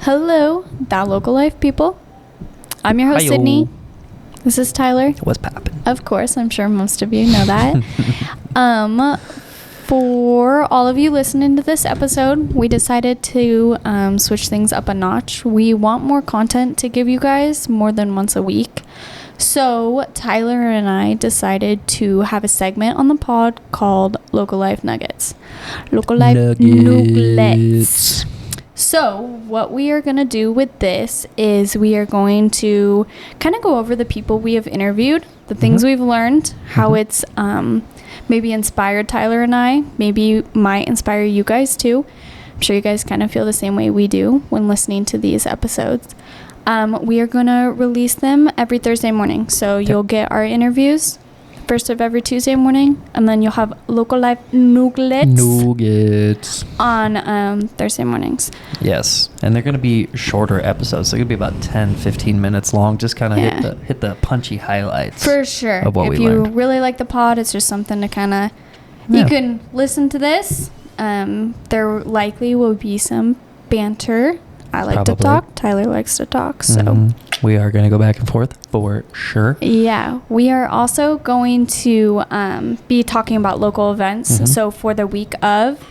Hello, That Local Life people. I'm your host, Hi-yo. Sydney. This is Tyler. What's poppin'? Of course, I'm sure most of you know that. For all of you listening to this episode, we decided to switch things up a notch. We want more content to give you guys more than once a week. So Tyler and I decided to have a segment on the pod called Local Life Nuggets. Local Life Nuggets. So what we are going to do with this is we are going to kind of go over the people we have interviewed, the things we've learned, how it's maybe inspired Tyler and I, maybe might inspire you guys too. I'm sure you guys kind of feel the same way we do when listening to these episodes. We are going to release them every Thursday morning. So you'll get our interviews first of every Tuesday morning, and then you'll have Local Life Nuggets on Thursday mornings. Yes, and they're going to be shorter episodes. They're going to be about 10-15 minutes long. Just kind of hit the punchy highlights. For sure. Of what if we you learned. really like the pod, it's just something to kind of... You can listen to this. There likely will be some banter. I like to talk. Tyler likes to talk. So we are going to go back and forth for sure. Yeah. We are also going to be talking about local events. So for the week of,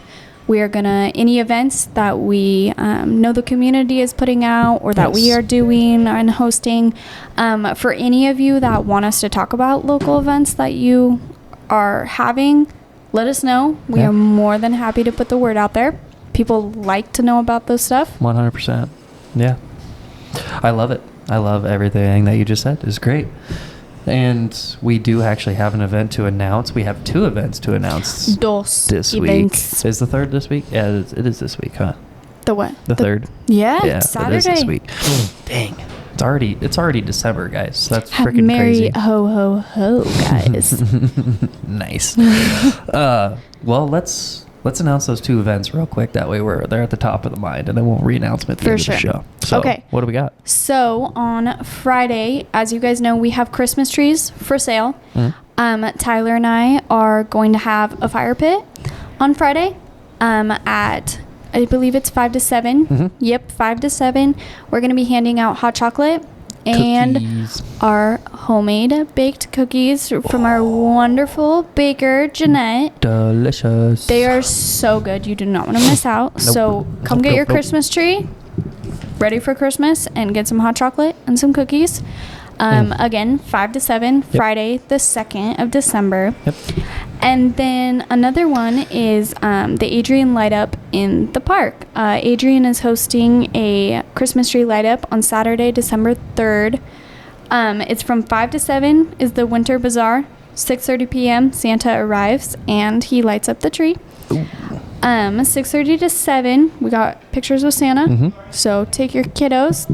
we are going to... Any events that we know the community is putting out or that we are doing and hosting. For any of you that want us to talk about local events that you are having, let us know. We are more than happy to put the word out there. People like to know about this stuff. 100%. Yeah. I love it. I love everything that you just said. It's great. And we do actually have an event to announce. We have 2 events to announce this events. week. Is the 3rd this week? Yeah, it is this week, huh? The what? The 3rd. Yeah, Saturday. It is this week. Dang. It's already December, guys. That's freaking crazy. Merry ho ho ho, guys. Nice. Well, let's announce those 2 events real quick. That way they're at the top of the mind, and then we'll re-announce them at the end of the show. So, okay. What do we got? So on Friday, as you guys know, we have Christmas trees for sale. Tyler and I are going to have a fire pit on Friday at, I believe it's 5 to 7. Yep, 5 to 7. We're going to be handing out hot chocolate and our homemade baked cookies from our wonderful baker, Jeanette. Delicious. They are so good. You do not want to miss out. So come get your Christmas tree ready for Christmas and get some hot chocolate and some cookies. Again, 5 to 7, Friday, the 2nd of December. And then another one is the Adrian Light Up in the park. Adrian is hosting a Christmas tree light up on Saturday, December 3rd. It's from 5 to 7 is the Winter Bazaar. 6:30 p.m. Santa arrives and he lights up the tree. 6:30 to 7, we got pictures with Santa. So take your kiddos,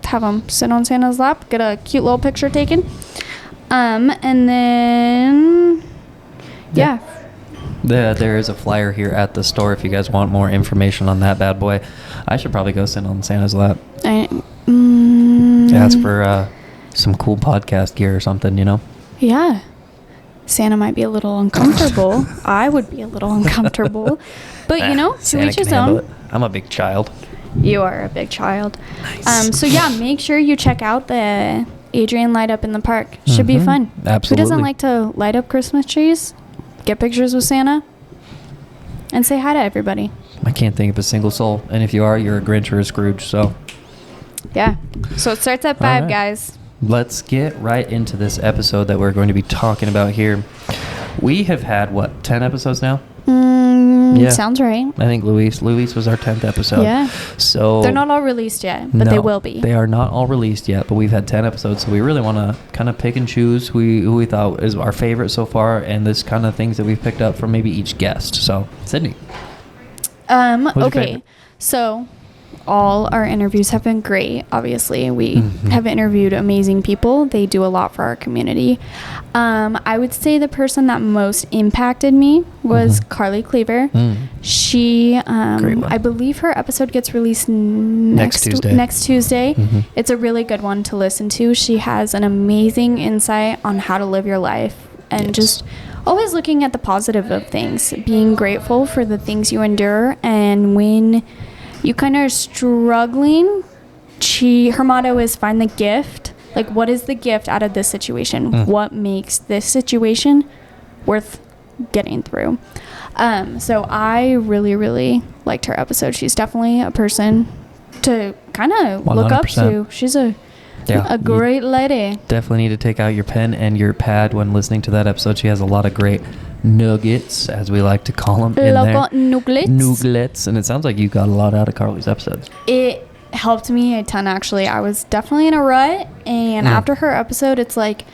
have them sit on Santa's lap, get a cute little picture taken. And then... Yeah. There is a flyer here at the store if you guys want more information on that bad boy. I should probably go sit on Santa's lap. Ask for some cool podcast gear or something, you know? Yeah. Santa might be a little uncomfortable. I would be a little uncomfortable. But, you know, to each his own. I'm a big child. You are a big child. Nice. So, yeah, make sure you check out the Adrian Light Up in the park. Should be fun. Absolutely. Who doesn't like to light up Christmas trees? Get pictures with Santa, and say hi to everybody. I can't think of a single soul. And if you are, you're a Grinch or a Scrooge, so. Yeah. So it starts at 5, guys. Let's get right into this episode that we're going to be talking about here. We have had, 10 episodes now? Sounds right. I think Luis was our 10th episode. Yeah. So they're not all released yet, but they will be. They are not all released yet, but we've had 10 episodes, so we really want to kind of pick and choose who we thought is our favorite so far, and this kind of things that we've picked up from maybe each guest. So, Sydney. Okay. So all our interviews have been great. Obviously, we have interviewed amazing people. They do a lot for our community. I would say the person that most impacted me was Karli Cleaver. She, I believe her episode gets released next Tuesday. It's a really good one to listen to. She has an amazing insight on how to live your life and just always looking at the positive of things, being grateful for the things you endure, and when you kind of are struggling, her motto is find the gift. Like, what is the gift out of this situation? What makes this situation worth getting through? So I really, really liked her episode. She's definitely a person to kind of look up to. She's a great lady. Definitely need to take out your pen and your pad when listening to that episode. She has a lot of great nuggets, as we like to call them, in there. Nuggets. And it sounds like you got a lot out of Karli's episodes. It helped me a ton, actually. I was definitely in a rut, and after her episode, it's like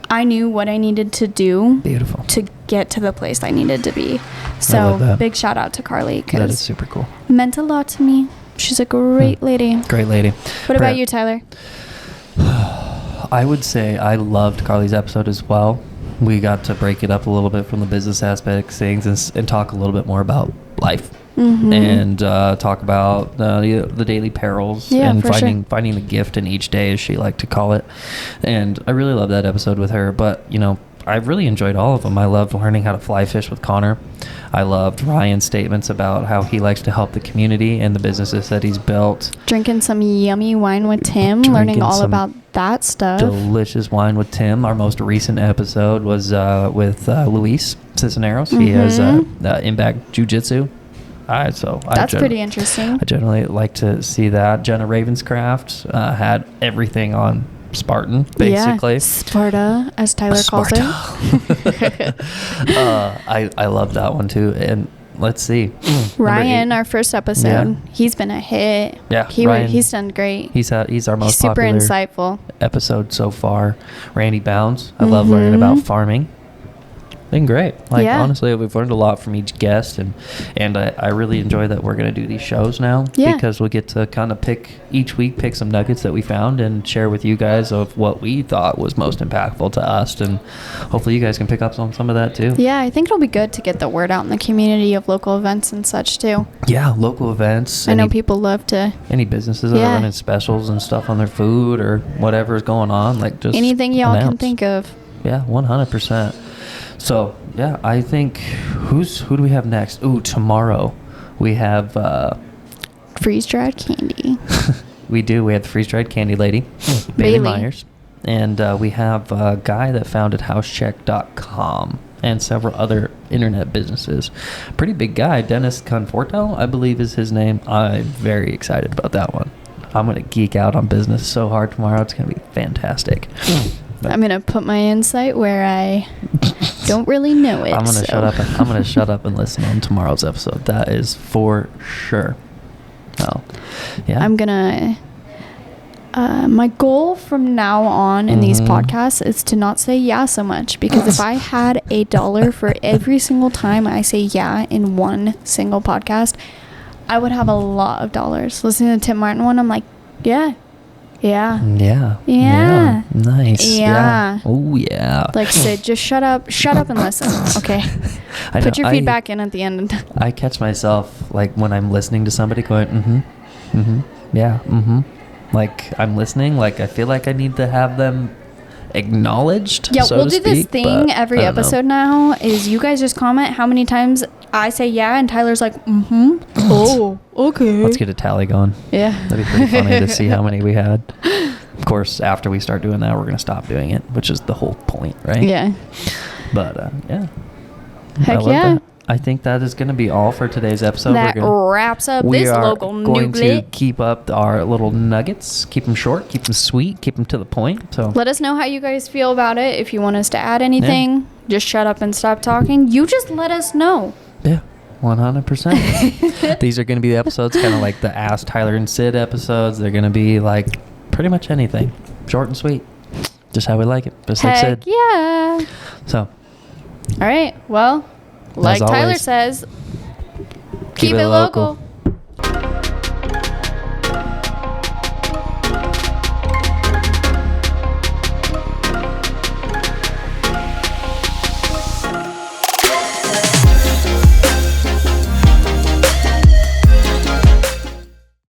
I knew what I needed to do to get to the place I needed to be. So big shout out to Karli, because that is super cool. Meant a lot to me. She's a great lady. Great lady. What about you, Tyler? I would say I loved Karli's episode as well. We got to break it up a little bit from the business aspect of things and talk a little bit more about life. And talk about the daily perils and finding the gift in each day, as she liked to call it. And I really love that episode with her. But I really enjoyed all of them. I loved learning how to fly fish with Connor. I loved Ryan's statements about how he likes to help the community and the businesses that he's built. Drinking some yummy wine with Tim, learning all about that stuff. Delicious wine with Tim. Our most recent episode was with Luis Cisneros. He has Impact Jiu-Jitsu. That's pretty interesting. I generally like to see that. Jenna Ravenscraft had everything on Spartan, basically. Yeah, Sparta, as Tyler calls it. I love that one too. And let's see, Ryan, our first episode, he's been a hit. Yeah, he's done great. He's our most super popular insightful episode so far. Randy Bounds, I love learning about farming. Been great. Honestly, we've learned a lot from each guest, and I really enjoy that we're going to do these shows now, because we get to kind of pick some nuggets that we found and share with you guys of what we thought was most impactful to us, and hopefully you guys can pick up on some of that too. Yeah, I think it'll be good to get the word out in the community of local events and such too. Yeah, local events. I know people love to. Any businesses that are running specials and stuff on their food or whatever's going on, like just anything y'all can think of. Yeah, 100%. So, yeah, I think who do we have next? Ooh, tomorrow we have freeze-dried candy. We do. We have the freeze-dried candy lady, Bailey Myers. And we have a guy that founded housecheck.com and several other internet businesses. Pretty big guy, Dennis Conforto, I believe is his name. I'm very excited about that one. I'm going to geek out on business so hard tomorrow. It's going to be fantastic. I'm gonna put my insight where I don't really know it. I'm gonna shut up and listen on tomorrow's episode. That is for sure. Oh, yeah. I'm gonna. My goal from now on in these podcasts is to not say yeah so much, because if I had $1 for every single time I say yeah in one single podcast, I would have a lot of dollars. Listening to the Tim Martin one, I'm like, yeah. Nice. Yeah. Oh yeah. Like, Sid, just shut up and listen. Okay. Put your feedback in at the end. I catch myself like when I'm listening to somebody going like I'm listening, like I feel like I need to have them acknowledged. Yeah, we'll do this thing every episode now is you guys just comment how many times I say yeah and Tyler's like oh, okay. Let's get a tally going. Yeah, that'd be pretty funny to see how many we had. Of course, after we start doing that, we're gonna stop doing it, which is the whole point, right? Yeah. But yeah. Heck yeah. I think that is going to be all for today's episode. That wraps up this local nugget. We are going to keep up our little nuggets. Keep them short, keep them sweet, keep them to the point. So let us know how you guys feel about it. If you want us to add anything, just shut up and stop talking. You just let us know. Yeah, 100%. These are going to be the episodes kind of like the Ask Tyler and Sid episodes. They're going to be like pretty much anything. Short and sweet. Just how we like it. Just like Sid. Yeah. So. All right. Well. Like Tyler says, keep it local.